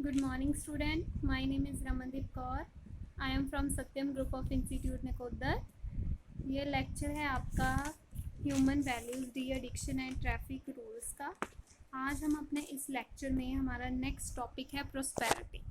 Good morning, student. My name is Ramandeep Kaur. I am from Satyam Group of Institute Nakodar. ये lecture है आपका human values, de addiction and traffic rules का। आज हम अपने इस लेक्चर में हमारा नेक्स्ट टॉपिक है प्रोस्पेरिटी।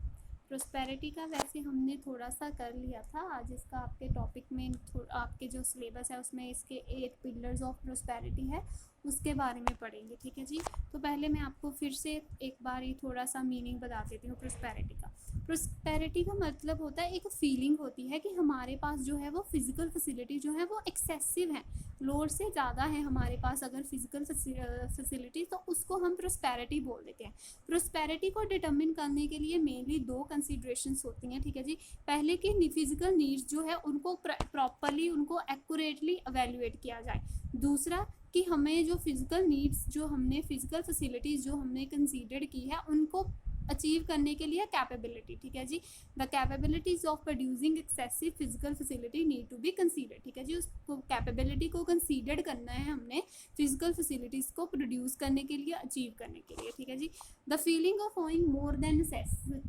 प्रोस्पेरिटी का वैसे हमने थोड़ा सा कर लिया था। आज इसका आपके टॉपिक में आपके जो सिलेबस है उसमें इसके 8 पिलर्स ऑफ प्रोस्पेरिटी है, उसके बारे में पढ़ेंगे। ठीक है जी। तो पहले मैं आपको फिर से एक बार ये थोड़ा सा मीनिंग बता देती हूँ प्रोस्पेरिटी का। प्रोस्पेरिटी का मतलब होता है, एक फीलिंग होती है कि हमारे पास जो है वो फिज़िकल फैसिलिटी जो है वो एक्सेसिव है, लोड से ज़्यादा है हमारे पास अगर फिज़िकल फैसिलिटी, तो उसको हम प्रोस्पेरिटी बोल देते हैं। प्रोस्पेरिटी को डिटर्मिन करने के लिए मेनली 2 कंसिडरेशंस होती हैं। ठीक है जी। पहले कि फिज़िकल नीड्स जो है उनको प्रॉपरली, उनको एक्यूरेटली एवेल्युएट किया जाए। दूसरा कि हमें जो फिज़िकल नीड्स, जो हमने फिज़िकल फैसिलिटीज़ जो हमने कंसीडर की है, उनको अचीव करने के लिए कैपेबिलिटी, ठीक है जी, the capabilities of producing excessive physical facility need to be consider. ठीक है जी। उस कैपेबिलिटी को कंसीडर करना है हमने फिजिकल फैसिलिटीज़ को प्रोड्यूस करने के लिए, अचीव करने के लिए। ठीक है जी। The feeling of owing more than necessary.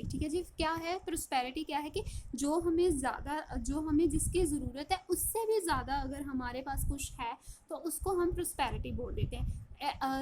ठीक है जी। क्या है प्रोस्पेरिटी? क्या है कि जो हमें ज़्यादा, जो हमें जिसकी ज़रूरत है उससे भी ज़्यादा अगर हमारे पास कुछ है तो उसको हम प्रोस्पेरिटी बोल देते हैं।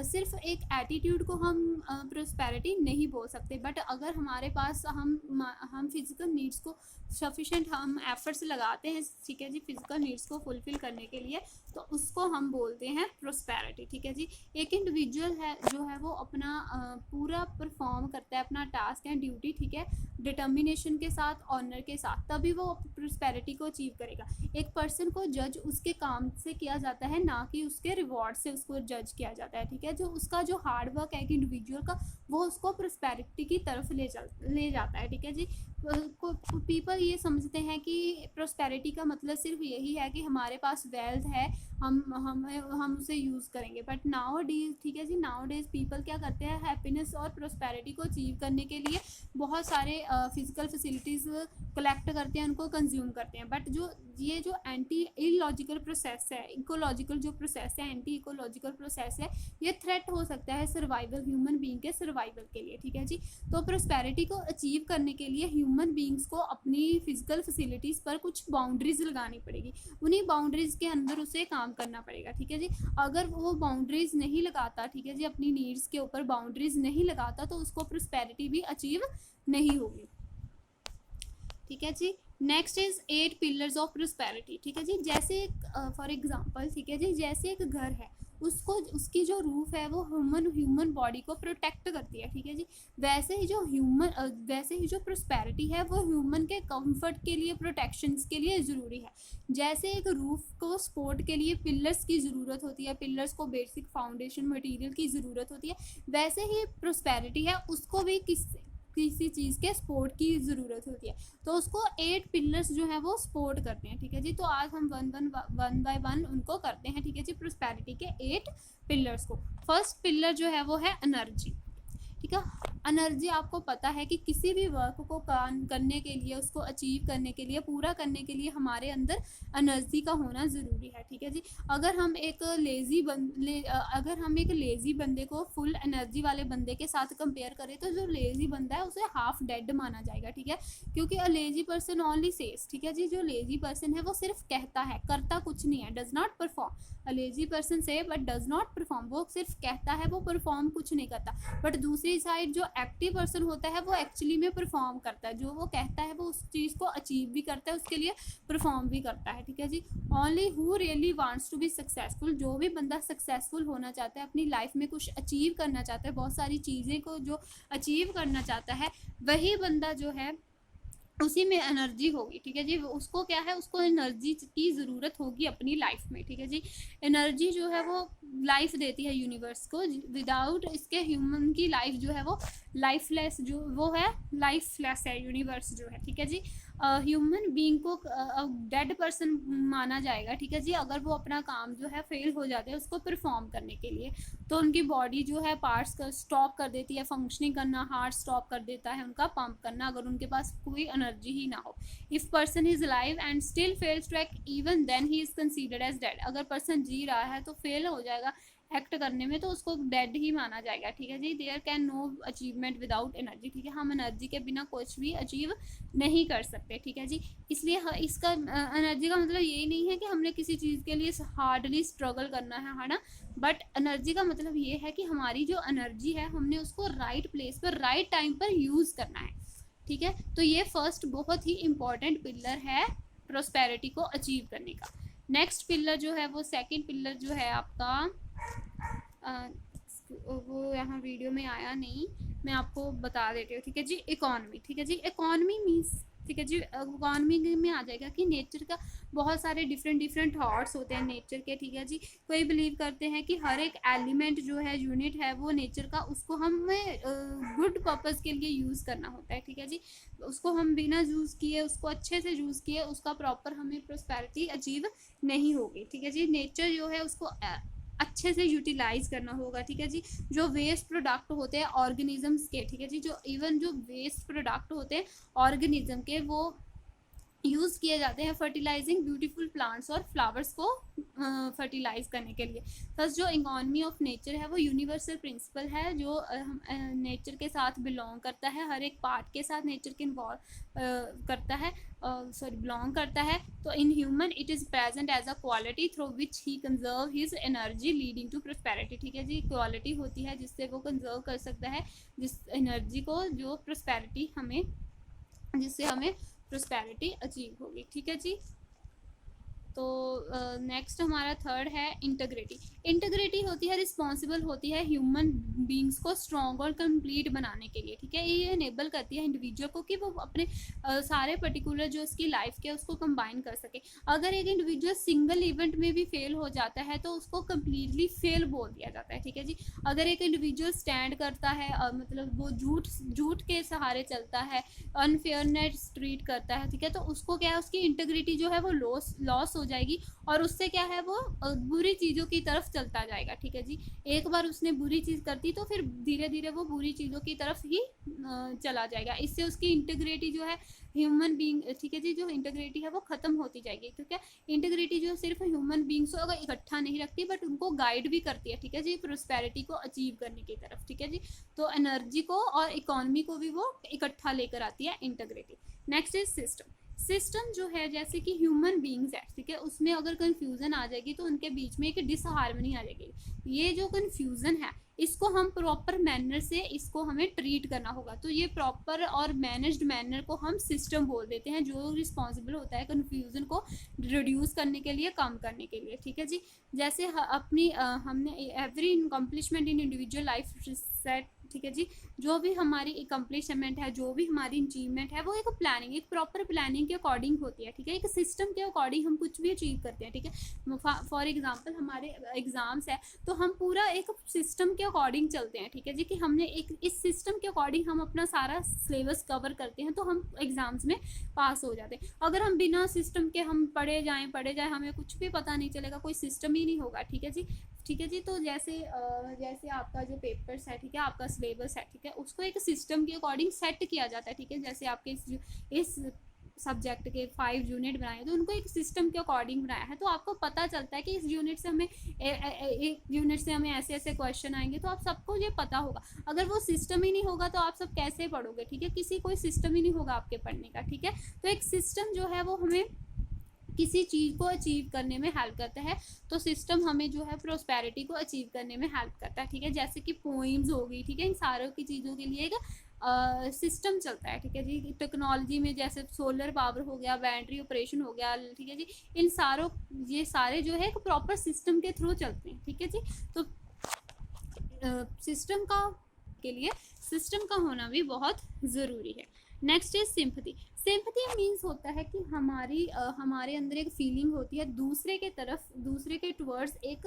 सिर्फ एक एटीट्यूड को हम प्रोस्पेरिटी नहीं बोल सकते, बट अगर हमारे पास हम फिज़िकल नीड्स को सफिशेंट हम एफर्ट्स लगाते हैं, ठीक है जी, फिज़िकल नीड्स को फुलफ़िल करने के लिए, तो उसको हम बोलते हैं प्रोस्पेरिटी। ठीक है जी। एक इंडिविजुअल है जो है वो अपना पूरा परफॉर्म करता है अपना टास्क है, ड्यूटी, ठीक है, डिटर्मिनेशन के साथ, ऑनर के साथ, तभी वो प्रोस्पेरिटी को अचीव करेगा। एक पर्सन को जज उसके काम से किया जाता है, ना कि उसके रिवॉर्ड से उसको जज किया जाता है। ठीक है। जो उसका जो हार्ड वर्क है एक इंडिविजुअल का, वो उसको प्रोस्पेरिटी की तरफ ले जाता है। ठीक है जी। पीपल ये समझते हैं कि प्रोस्पेरिटी का मतलब सिर्फ यही है कि हमारे पास वेल्थ है, हम उसे यूज़ करेंगे, बट नाउ डेज, ठीक है जी, नाउ डेज पीपल क्या करते हैं, हैप्पीनेस और प्रोस्पेरिटी को अचीव करने के लिए बहुत सारे फिजिकल फैसिलिटीज़ कलेक्ट करते हैं, उनको कंज्यूम करते हैं। बट जो ये जो एंटी इलॉजिकल प्रोसेस है, इकोलॉजिकल जो प्रोसेस है, एंटी इकोलॉजिकल प्रोसेस है, ये थ्रेट हो सकता है सर्वाइवल, ह्यूमन बीइंग के सर्वाइवल के लिए। ठीक है जी। तो प्रोस्पेरिटी को अचीव करने के लिए ह्यूमन बीइंग्स को अपनी फिजिकल फैसिलिटीज़ पर कुछ बाउंड्रीज लगानी पड़ेगी, उन्हीं बाउंड्रीज के अंदर उसे काम करना पड़ेगा। ठीक है जी। अगर वो बाउंड्रीज नहीं लगाता, ठीक है जी, अपनी नीड्स के ऊपर बाउंड्रीज नहीं लगाता, तो उसको प्रोस्पेरिटी भी अचीव नहीं होगी। ठीक है जी। Next is 8 pillars of prosperity. ठीक है जी। जैसे फॉर एग्जांपल, ठीक है जी, जैसे एक घर है, उसको, उसकी जो रूफ है वो ह्यूमन बॉडी को प्रोटेक्ट करती है। ठीक है जी। वैसे ही जो प्रोस्पेरिटी है वो ह्यूमन के कंफर्ट के लिए, प्रोटेक्शंस के लिए ज़रूरी है। जैसे एक रूफ को सपोर्ट के लिए पिलर्स की ज़रूरत होती है, पिलर्स को बेसिक फाउंडेशन मटेरियल की ज़रूरत होती है, वैसे ही प्रोस्पेरिटी है, उसको भी किसी चीज़ के सपोर्ट की ज़रूरत होती है, तो उसको 8 पिलर्स जो है वो सपोर्ट करते हैं। ठीक है जी। तो आज हम वन बाय वन उनको करते हैं। ठीक है जी। प्रोस्पेरिटी के 8 पिलर्स को। फर्स्ट पिलर जो है वो है एनर्जी। ठीक है। एनर्जी, आपको पता है कि किसी भी वर्क को करने के लिए, उसको अचीव करने के लिए, पूरा करने के लिए हमारे अंदर एनर्जी का होना ज़रूरी है। ठीक है जी। अगर हम एक लेज़ी बंदे को फुल एनर्जी वाले बंदे के साथ कंपेयर करें, तो जो लेज़ी बंदा है उसे हाफ डेड माना जाएगा। ठीक है। क्योंकि अ लेज़ी पर्सन ओनली सेज, ठीक है जी, जो लेज़ी पर्सन है वो सिर्फ कहता है, करता कुछ नहीं है, does not perform. A lazy person से बट डज नॉट परफॉर्म, वो सिर्फ कहता है, वो परफॉर्म कुछ नहीं करता। बट दूसरी साइड जो एक्टिव पर्सन होता है वो एक्चुअली में परफॉर्म करता है, जो वो कहता है वो उस चीज़ को अचीव भी करता है, उसके लिए परफॉर्म भी करता है। ठीक है जी। Only who really wants to be successful, जो भी बंदा सक्सेसफुल होना चाहता है, अपनी लाइफ में कुछ अचीव करना चाहता है, बहुत सारी चीज़ें को जो अचीव करना चाहता है, वही बंदा जो है उसी में एनर्जी होगी। ठीक है जी। उसको क्या है, उसको एनर्जी की ज़रूरत होगी अपनी लाइफ में। ठीक है जी। एनर्जी जो है वो लाइफ देती है यूनिवर्स को, विदाउट इसके ह्यूमन की लाइफ जो है वो लाइफलेस, जो वो है लाइफलेस है यूनिवर्स जो है। ठीक है जी। ह्यूमन बीइंग को डेड पर्सन माना जाएगा। ठीक है जी। अगर वो अपना काम जो है फेल हो जाते हैं उसको परफॉर्म करने के लिए, तो उनकी बॉडी जो है पार्ट्स का स्टॉप कर देती है फंक्शनिंग करना, हार्ट स्टॉप कर देता है उनका पंप करना, अगर उनके पास कोई एनर्जी ही ना हो। If person is live and still fails to act, even then he is considered as dead. अगर पर्सन जी रहा है तो फेल हो जाएगा, एक्ट करने में, तो उसको डेड ही माना जाएगा, ठीक है जी। There can no achievement without energy, ठीक है, हम एनर्जी के बिना कुछ भी अचीव नहीं कर सकते, ठीक है जी। इसलिए इसका एनर्जी का मतलब यही नहीं है कि हमने किसी चीज़ के लिए हार्डली स्ट्रगल करना है ना, बट एनर्जी का मतलब ये है कि हमारी जो एनर्जी है हमने उसको राइट प्लेस पर राइट टाइम पर यूज़ करना है, ठीक है। तो ये फर्स्ट बहुत ही इंपॉर्टेंट पिलर है प्रोस्पेरिटी को अचीव करने का। नेक्स्ट पिलर जो है वो सेकंड पिलर जो है आपका वो यहाँ वीडियो में आया नहीं, मैं आपको बता देती हूँ, ठीक है जी। इकोनॉमी, ठीक है जी। इकोनॉमी मीन्स, ठीक है जी, इकोनॉमी में आ जाएगा कि नेचर का बहुत सारे डिफरेंट थॉट्स होते हैं नेचर के, ठीक है जी। कोई बिलीव करते हैं कि हर एक एलिमेंट जो है, यूनिट है वो नेचर का, उसको हमें गुड पर्पस के लिए यूज़ करना होता है, ठीक है जी। उसको हम बिना यूज़ किए, उसको अच्छे से यूज़ किए, उसका प्रॉपर हमें प्रोस्पेरिटी अचीव नहीं होगी, ठीक है जी। नेचर जो है उसको अच्छे से यूटिलाइज करना होगा, ठीक है जी। जो वेस्ट प्रोडक्ट होते हैं ऑर्गेनिजम्स के, ठीक है जी, जो इवन जो वेस्ट प्रोडक्ट होते हैं ऑर्गेनिज्म के, वो यूज़ किए जाते हैं फर्टिलाइजिंग ब्यूटीफुल प्लांट्स और फ्लावर्स को फर्टिलाइज करने के लिए। फर्स्ट जो इकोनॉमी ऑफ नेचर है वो यूनिवर्सल प्रिंसिपल है, जो नेचर के साथ बिलोंग करता है, हर एक पार्ट के साथ नेचर के इन्वॉल्व करता है, बिलोंग करता है। तो in human it is present as a quality through which he conserve his energy leading to prosperity, ठीक है जी। क्वालिटी होती है जिससे वो कंजर्व कर सकता है जिस एनर्जी को, जो प्रोस्पेरिटी हमें, जिससे हमें प्रोस्पेरिटी अचीव होगी, ठीक है जी। तो नेक्स्ट हमारा थर्ड है इंटीग्रिटी। इंटीग्रिटी होती है, रिस्पॉन्सिबल होती है ह्यूमन बींग्स को स्ट्रॉन्ग और कंप्लीट बनाने के लिए, ठीक है। ये इनेबल करती है इंडिविजुअल को कि वो अपने सारे पर्टिकुलर जो उसकी लाइफ के उसको कंबाइन कर सके। अगर एक इंडिविजुअल सिंगल इवेंट में भी फेल हो जाता है तो उसको कम्प्लीटली फेल बोल दिया जाता है, ठीक है जी। अगर एक इंडिविजुअल स्टैंड करता है, मतलब वो झूठ के सहारे चलता है, अनफेयरनेस ट्रीट करता है, ठीक है, तो उसको क्या है, उसकी इंटीग्रिटी जो है वो लॉस हो जाएगी और उससे क्या है, वो बुरी चीज़ों की तरफ चलता जाएगा, ठीक है जी। एक बार उसने बुरी चीज़ करती तो फिर धीरे धीरे वो बुरी चीज़ों की तरफ ही चला जाएगा। इससे उसकी इंटीग्रिटी जो है ह्यूमन बीइंग, ठीक है जी, जो इंटीग्रिटी है वो खत्म होती जाएगी, ठीक है। इंटीग्रिटी जो सिर्फ ह्यूमन बीइंग्स को अगर इकट्ठा नहीं रखती बट उनको गाइड भी करती है, ठीक है जी, प्रोस्पेरिटी को अचीव करने की तरफ, ठीक है जी। तो एनर्जी को और इकोनॉमी को भी वो इकट्ठा लेकर आती है integrity. Next is system. System जो है जैसे कि ह्यूमन बींग्स है, ठीक है, उसमें अगर कन्फ्यूज़न आ जाएगी तो उनके बीच में एक डिसहार्मनी आ जाएगी। ये जो कन्फ्यूज़न है इसको हम प्रॉपर मैनर से इसको हमें ट्रीट करना होगा। तो ये प्रॉपर और मैनेज्ड मैनर को हम सिस्टम बोल देते हैं, जो रिस्पॉन्सिबल होता है कन्फ्यूज़न को रिड्यूस करने के लिए, कम करने के लिए, ठीक है जी। जैसे अपनी हमने एवरी अकम्पलिशमेंट इन इंडिविजुअल लाइफ सेट, ठीक है जी, जो भी हमारी अकम्पलिशमेंट है, जो भी हमारी अचीवमेंट है, वो एक प्लानिंग, एक प्रॉपर प्लानिंग के अकॉर्डिंग होती है, ठीक है। एक सिस्टम के अकॉर्डिंग हम कुछ भी अचीव करते हैं, ठीक है। फॉर एग्जांपल हमारे एग्जाम्स है तो हम पूरा एक सिस्टम के अकॉर्डिंग चलते हैं, ठीक है जी, कि हमने एक इस सिस्टम के अकॉर्डिंग हम अपना सारा सिलेबस कवर करते हैं तो हम एग्जाम्स में पास हो जाते हैं। अगर हम बिना सिस्टम के हम पढ़े जाएँ हमें कुछ भी पता नहीं चलेगा, कोई सिस्टम ही नहीं होगा, ठीक है जी, ठीक है जी। तो जैसे आपका जो पेपर्स है, ठीक है, आपका सिलेबस है, ठीक है, उसको एक सिस्टम के अकॉर्डिंग सेट किया जाता है, ठीक है। जैसे आपके इस सब्जेक्ट के 5 यूनिट बनाए तो उनको एक सिस्टम के अकॉर्डिंग बनाया है, तो आपको पता चलता है कि इस यूनिट से हमें एक यूनिट से हमें ऐसे ऐसे क्वेश्चन आएंगे, तो आप सबको ये पता होगा। अगर वो सिस्टम ही नहीं होगा तो आप सब कैसे पढ़ोगे, ठीक है, कोई सिस्टम ही नहीं होगा आपके पढ़ने का, ठीक है। तो एक सिस्टम जो है वो हमें किसी चीज़ को अचीव करने में हेल्प करता है, तो सिस्टम हमें जो है प्रोस्पेरिटी को अचीव करने में हेल्प करता है, ठीक है। जैसे कि पोइम्स हो गई, ठीक है, इन सारों की चीज़ों के लिए एक सिस्टम चलता है, ठीक है जी। टेक्नोलॉजी में जैसे सोलर पावर हो गया, बैटरी ऑपरेशन हो गया, ठीक है जी, ये सारे जो है एक प्रॉपर सिस्टम के थ्रू चलते हैं, ठीक है जी। तो सिस्टम का होना भी बहुत ज़रूरी है। Next is sympathy. Sympathy means होता है कि हमारे अंदर एक फीलिंग होती है दूसरे के टुवर्ड्स, एक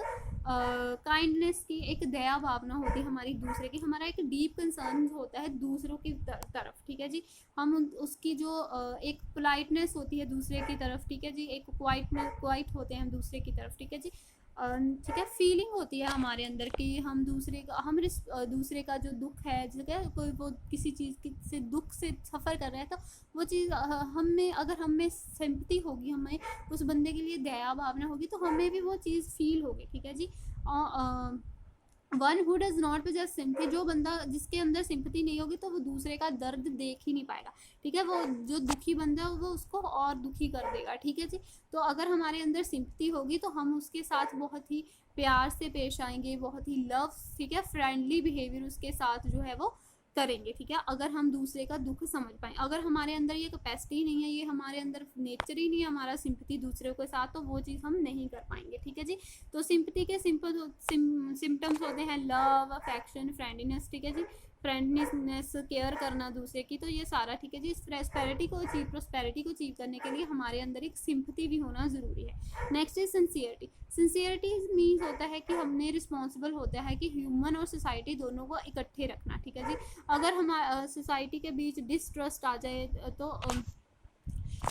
काइंडनेस की, एक दया भावना होती है हमारी दूसरे की, हमारा एक डीप कंसर्न होता है दूसरों की तरफ, ठीक है जी। हम उसकी जो एक पोलाइटनेस होती है दूसरे की तरफ, ठीक है जी, एक क्वाइट होते हैं हम दूसरे की तरफ, ठीक है जी, ठीक है। फीलिंग होती है हमारे अंदर कि हम दूसरे का जो दुख है, जैसे कोई वो किसी चीज़ से दुख से सफ़र कर रहा है, तो वो चीज़ अगर हमें सिंपैथी होगी, हमें उस बंदे के लिए दया भावना होगी, तो हमें भी वो चीज़ फील होगी, ठीक है जी। One who does not possess sympathy, जो बंदा जिसके अंदर सिंपथी नहीं होगी तो वो दूसरे का दर्द देख ही नहीं पाएगा, ठीक है। वो जो दुखी बंदा है वो उसको और दुखी कर देगा, ठीक है जी। तो अगर हमारे अंदर सिंपथी होगी तो हम उसके साथ बहुत ही प्यार से पेश आएंगे, बहुत ही लव, ठीक है, फ्रेंडली बिहेवियर उसके साथ जो है वो करेंगे, ठीक है। अगर हम दूसरे का दुख समझ पाए, अगर हमारे अंदर ये कैपेसिटी नहीं है, ये हमारे अंदर नेचर ही नहीं है हमारा सिंपथी दूसरे के साथ, तो वो चीज़ हम नहीं कर पाएंगे, ठीक है जी। तो सिंपथी के सिम्टम्स होते हैं लव, अफेक्शन, फ्रेंडलीनेस, ठीक है जी, फ्रेंडलीनेस, केयर करना दूसरे की, तो ये सारा, ठीक है जी। प्रोस्पेरिटी को अचीव करने के लिए हमारे अंदर एक सिंपथी भी होना ज़रूरी है। Next is sincerity. Sincerity means होता है कि हमने रिस्पॉन्सिबल होता है कि ह्यूमन और सोसाइटी दोनों को इकट्ठे रखना, ठीक है जी। अगर हमारे सोसाइटी के बीच डिसट्रस्ट आ जाए तो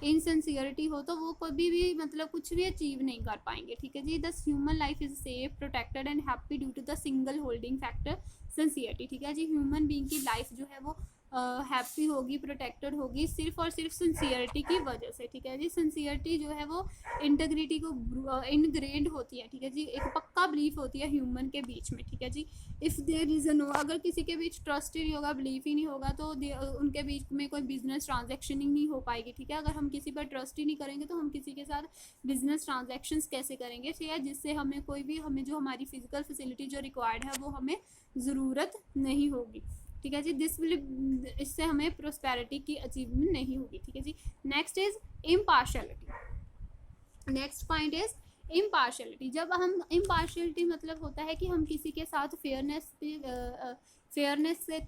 इनसिंसियरिटी हो तो वो कभी भी मतलब कुछ भी अचीव नहीं कर पाएंगे, ठीक है जी। The human life is safe, protected and happy due to the single holding factor sincerity, ठीक है जी। ह्यूमन बीइंग की लाइफ जो है वो हैप्पी होगी, प्रोटेक्टेड होगी सिर्फ और सिर्फ सिंसियरिटी की वजह से, ठीक है जी। सिंसियरिटी जो है वो इंटीग्रिटी को इनग्रेन्ड होती है, ठीक है जी, एक पक्का बिलीफ होती है ह्यूमन के बीच में, ठीक है जी। इफ़ देयर इज नो, अगर किसी के बीच ट्रस्ट ही नहीं होगा, बिलीफ ही नहीं होगा, तो उनके बीच में कोई बिजनेस ट्रांजेक्शन ही नहीं हो पाएगी, ठीक है। अगर हम किसी पर ट्रस्ट ही नहीं करेंगे तो हम किसी के साथ बिजनेस ट्रांजेक्शंस कैसे करेंगे, ठीक है, जिससे हमें कोई भी हमें जो हमारी फिजिकल फैसिलिटी जो रिक्वायर्ड है वो हमें ज़रूरत नहीं होगी, ठीक है जी। इससे हमें प्रोस्पेरिटी की अचीवमेंट नहीं होगी, ठीक है जी। Next is impartiality. Next point is impartiality. जब हम इम्पार्शियलिटी मतलब होता है कि हम किसी के साथ फेयरनेस से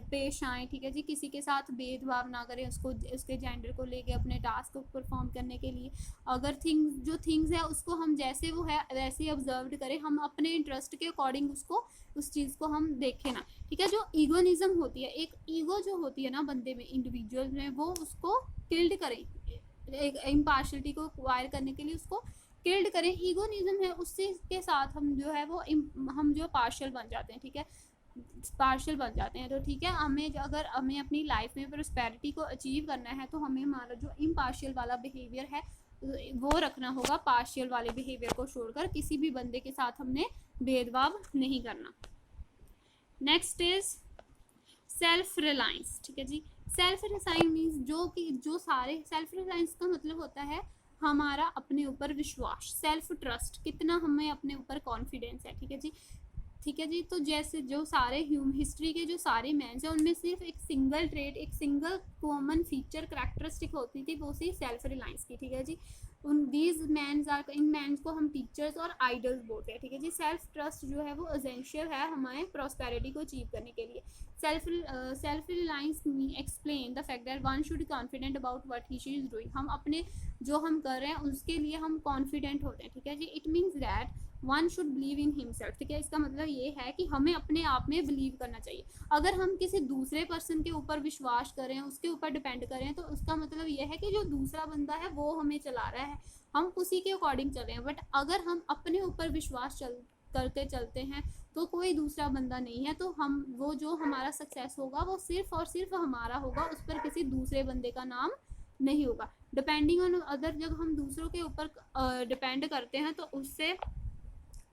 पेश आएँ, ठीक है जी, किसी के साथ भेदभाव ना करें, उसको उसके जेंडर को लेके अपने टास्क को परफॉर्म करने के लिए। अगर थिंग्स है उसको हम जैसे वो है वैसे ही ऑब्जर्व करें, हम अपने इंटरेस्ट के अकॉर्डिंग उसको उस चीज़ को हम देखें ना, ठीक है। जो ईगोनिज्म होती है, एक ईगो जो होती है ना बंदे में, इंडिविजुअल में, वो उसको किल्ड करें, एक इम्पार्शलिटी को एक्वायर करने के लिए उसको किल्ड करें। ईगोनिज्म है उससे के साथ हम जो है वो हम जो पार्शियल बन जाते हैं, ठीक है, पार्शियल बन जाते हैं। तो ठीक है, अगर हमें अपनी लाइफ में प्रोस्पेरिटी को अचीव करना है तो हमें हमारा जो इम्पार्शियल वाला बिहेवियर है वो रखना होगा, पार्शियल वाले बिहेवियर को छोड़कर किसी भी बंदे के साथ हमने भेदभाव नहीं करना। नेक्स्ट इज सेल्फ रिलायंस, ठीक है जी। सेल्फ रिलायंस मीन्स जो सारे सेल्फ रिलायंस का मतलब होता है हमारा अपने ऊपर विश्वास, सेल्फ ट्रस्ट, कितना हमें अपने ऊपर कॉन्फिडेंस है, ठीक है जी, ठीक है जी। तो जैसे जो सारे हिस्ट्री के जो सारे मैंस हैं उनमें सिर्फ एक सिंगल ट्रेड, एक सिंगल कॉमन फीचर कैरेक्टरिस्टिक होती थी, वो सी सेल्फ रिलायंस की, ठीक है जी। इन मैंस को हम टीचर्स और आइडल्स बोलते हैं, ठीक है जी। सेल्फ ट्रस्ट जो है वो एसेंशियल है हमारे प्रॉस्पेरिटी को अचीव करने के लिए। Self reliance explain the fact that one should confident about what he she is doing. हम अपने जो हम कर रहे हैं उसके लिए हम कॉन्फिडेंट होते हैं, ठीक है जी। It means that one should believe in himself, ठीक है। इसका मतलब ये है कि हमें अपने आप में बिलीव करना चाहिए। अगर हम किसी दूसरे पर्सन के ऊपर विश्वास करें, उसके ऊपर डिपेंड करें, तो उसका मतलब ये है कि जो दूसरा बंदा है वो हमें चला रहा है, हम उसी के अकॉर्डिंग चल रहे हैं। बट अगर हम अपने ऊपर विश्वास करके चलते हैं तो कोई दूसरा बंदा नहीं है, तो हम वो जो हमारा सक्सेस होगा वो सिर्फ और सिर्फ हमारा होगा, उस पर किसी दूसरे बंदे का नाम नहीं होगा। डिपेंडिंग ऑन अदर, जब हम दूसरों के ऊपर डिपेंड करते हैं तो उससे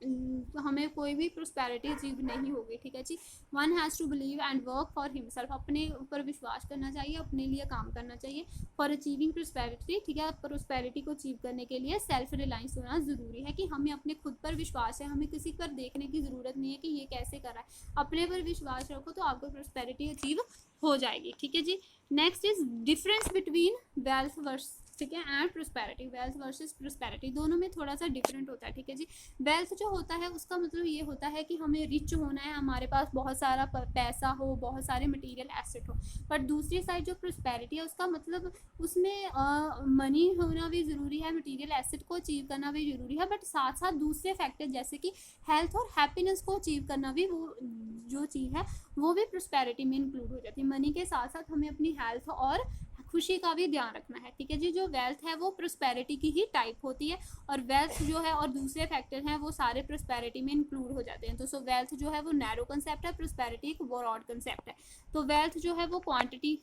हमें कोई भी प्रोस्पेरिटी अचीव नहीं होगी, ठीक है जी। One has to believe and work for himself, अपने ऊपर विश्वास करना चाहिए, अपने लिए काम करना चाहिए फॉर अचीविंग प्रोस्पेरिटी, ठीक है। प्रोस्पेरिटी को अचीव करने के लिए सेल्फ रिलायंस होना ज़रूरी है कि हमें अपने खुद पर विश्वास है, हमें किसी पर देखने की ज़रूरत नहीं है कि ये कैसे कर रहा है। अपने पर विश्वास रखो तो आपको प्रोस्पेरिटी अचीव हो जाएगी, ठीक है जी। Next is difference between wealth verse, ठीक है, and prosperity. Wealth versus prosperity दोनों में थोड़ा सा डिफरेंट होता है, ठीक है जी। वेल्थ जो होता है उसका मतलब ये होता है कि हमें रिच होना है, हमारे पास बहुत सारा पैसा हो, बहुत सारे मटेरियल एसेट हो। पर दूसरी साइड जो प्रोस्पेरिटी है उसका मतलब उसमें मनी होना भी ज़रूरी है, मटेरियल एसेट को अचीव करना भी ज़रूरी है, बट साथ साथ दूसरे फैक्टर जैसे कि हेल्थ और हैप्पीनेस को अचीव करना भी, वो जो चीज़ है वो भी प्रोस्पेरिटी में इंक्लूड हो जाती है। मनी के साथ साथ हमें अपनी हेल्थ और खुशी का भी ध्यान रखना है, ठीक है जी। जो वेल्थ है वो प्रोस्पेरिटी की ही टाइप होती है, और वेल्थ जो है और दूसरे फैक्टर हैं वो सारे प्रोस्पेरिटी में इंक्लूड हो जाते हैं। तो वेल्थ जो है वो नैरो कंसेप्ट है, प्रोस्पेरिटी एक ब्रॉड कंसेप्ट है। तो वेल्थ जो है वो क्वांटिटी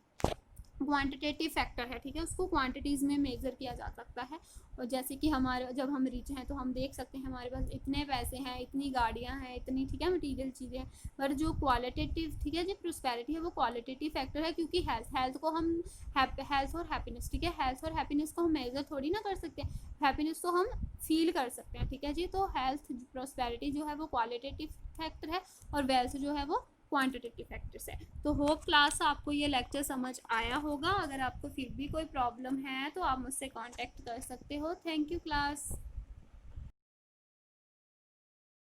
क्वांटिटेटिव फैक्टर है, ठीक है, उसको क्वांटिटीज़ में मेज़र किया जा सकता है। और जैसे कि हमारे जब हम रिच हैं तो हम देख सकते हैं हमारे पास इतने पैसे हैं, इतनी गाड़ियां हैं, इतनी, ठीक है, मटीरियल चीज़ें। पर जो क्वालिटेटिव, ठीक है, जो प्रोस्पेरिटी है वो क्वालिटेटिव फैक्टर है, क्योंकि हेल्थ को हम हेल्थ और हैप्पीनेस, ठीक है, हेल्थ और हैप्पीनेस को हम मेज़र थोड़ी ना कर सकते हैं, हैप्पीनेस तो हम फील कर सकते हैं, ठीक है जी। तो हेल्थ प्रोस्पेरिटी जो है वो क्वालिटेटिव फैक्टर है और वेल्थ जो है वो क्वांटिटेटिव फैक्टर्स है। तो होप क्लास आपको ये लेक्चर समझ आया होगा। अगर आपको फिर भी कोई प्रॉब्लम है तो आप मुझसे कांटेक्ट कर सकते हो। Thank you class.